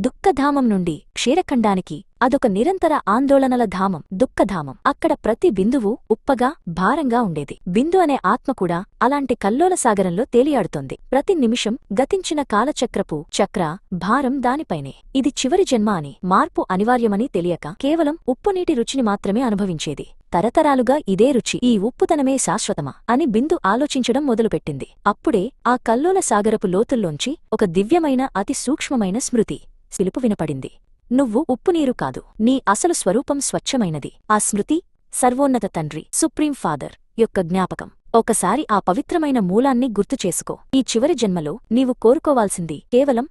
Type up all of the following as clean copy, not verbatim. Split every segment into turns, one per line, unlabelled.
దుఃఖధామం నుండి క్షీరఖండానికి అదొక నిరంతర ఆందోళనల ధామం. దుఃఖధామం. అక్కడ ప్రతి బిందువు ఉప్పగా భారంగా ఉండేది. బిందు అనే ఆత్మ కూడా అలాంటి కల్లోల సాగరంలో తేలియాడుతోంది. ప్రతి నిమిషం గతించిన కాలచక్రపు చక్ర భారం దానిపైనే. ఇది చివరి జన్మ అని, మార్పు అనివార్యమని తెలియక కేవలం ఉప్పునీటి రుచిని మాత్రమే అనుభవించేది. తరతరాలుగా ఇదే రుచి, ఈ ఉప్పుతనమే శాశ్వతమా అని బిందు ఆలోచించడం మొదలుపెట్టింది. అప్పుడే ఆ కల్లోల సాగరపు లోతుల్లోంచి ఒక దివ్యమైన అతి సూక్ష్మమైన స్మృతి పిలుపు వినపడింది. నువ్వు ఉప్పునీరు కాదు, నీ అసలు స్వరూపం స్వచ్ఛమైనది. ఆ స్మృతి సర్వోన్నత తండ్రి, సుప్రీం ఫాదర్ యొక్క జ్ఞాపకం. ఒకసారి ఆ పవిత్రమైన మూలాన్ని గుర్తుచేసుకో. ఈ చివరి జన్మలో నీవు కోరుకోవాల్సింది కేవలం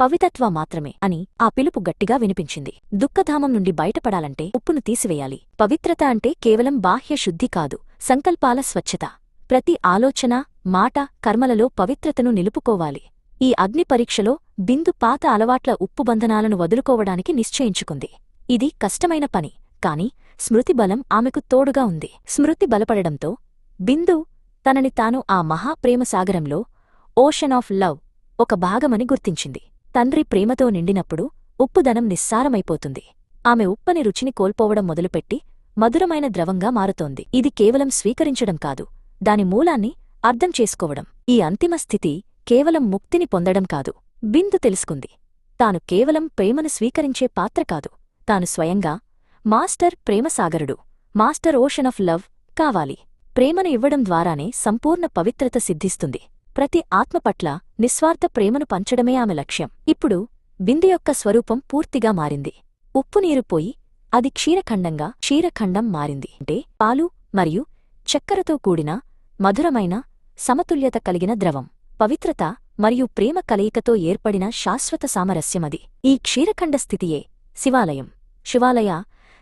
పవిత్రత్వ మాత్రమే అని ఆ పిలుపు గట్టిగా వినిపించింది. దుఃఖధామం నుండి బయటపడాలంటే ఉప్పును తీసివేయాలి. పవిత్రత అంటే కేవలం బాహ్య శుద్ధి కాదు, సంకల్పాల స్వచ్ఛత. ప్రతి ఆలోచన, మాట, కర్మలలో పవిత్రతను నిలుపుకోవాలి. ఈ అగ్ని పరీక్షలో బిందు పాత అలవాట్ల ఉప్పు బంధనాలను వదులుకోవడానికి నిశ్చయించుకుంది. ఇది కష్టమైన పని, కాని స్మృతి బలం ఆమెకు తోడుగా ఉంది. స్మృతి బలపడడంతో బిందు తనని తాను ఆ మహాప్రేమసాగరంలో, ఓషన్ ఆఫ్ లవ్, ఒక భాగమని గుర్తించింది. తండ్రి ప్రేమతో నిండినప్పుడు ఉప్పుదనం నిస్సారమైపోతుంది. ఆమె ఉప్పని రుచిని కోల్పోవడం మొదలుపెట్టి మధురమైన ద్రవంగా మారుతోంది. ఇది కేవలం స్వీకరించడం కాదు, దాని మూలాన్ని అర్థం చేసుకోవడం. ఈ అంతిమ స్థితి కేవలం ముక్తిని పొందడం కాదు. బిందు తెలుసుకుంది, తాను కేవలం ప్రేమను స్వీకరించే పాత్ర కాదు, తాను స్వయంగా మాస్టర్ ప్రేమసాగరుడు, మాస్టర్ ఓషన్ ఆఫ్ లవ్ కావాలి. ప్రేమను ఇవ్వడం ద్వారానే సంపూర్ణ పవిత్రత సిద్ధిస్తుంది. ప్రతి ఆత్మ పట్ల నిస్వార్థ ప్రేమను పంచడమే ఆమె లక్ష్యం. ఇప్పుడు బిందు యొక్క స్వరూపం పూర్తిగా మారింది. ఉప్పునీరు పోయి అది క్షీరఖండం మారింది. అంటే పాలు మరియు చక్కెరతో కూడిన మధురమైన సమతుల్యత కలిగిన ద్రవం. పవిత్రత మరియు ప్రేమ కలయికతో ఏర్పడిన శాశ్వత సామరస్యమది. ఈ క్షీరఖండ స్థితియే శివాలయ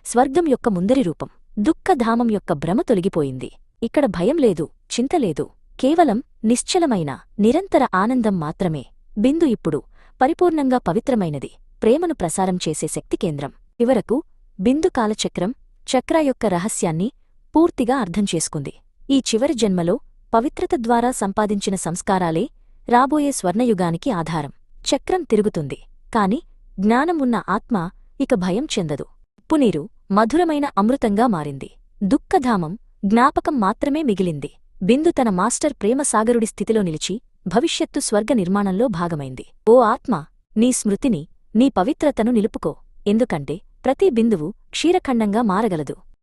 స్వర్గం యొక్క ముందరి రూపం. దుఃఖధామం యొక్క భ్రమ తొలగిపోయింది. ఇక్కడ భయం లేదు, చింతలేదు, కేవలం నిశ్చలమైన నిరంతర ఆనందం మాత్రమే. బిందు ఇప్పుడు పరిపూర్ణంగా పవిత్రమైనది, ప్రేమను ప్రసారం చేసే శక్తి కేంద్రం. చివరకు బిందు కాలచక్రం చక్ర యొక్క రహస్యాన్ని పూర్తిగా అర్థం చేసుకుంది. ఈ చివరి జన్మలో పవిత్రత ద్వారా సంపాదించిన సంస్కారాలే రాబోయే స్వర్ణయుగానికి ఆధారం. చక్రం తిరుగుతుంది, కాని జ్ఞానం ఉన్న ఆత్మ ఇక భయం చెందదు. ఉప్పునీరు మధురమైన అమృతంగా మారింది. దుఃఖధామం జ్ఞాపకం మాత్రమే మిగిలింది. బిందు తన మాస్టర్ ప్రేమసాగరుడి స్థితిలో నిలిచి భవిష్యత్తు స్వర్గ నిర్మాణంలో భాగమైంది. ఓ ఆత్మ, నీ స్మృతిని, నీ పవిత్రతను నిలుపుకో. ఎందుకంటే ప్రతి బిందువు క్షీరఖండంగా మారగలదు.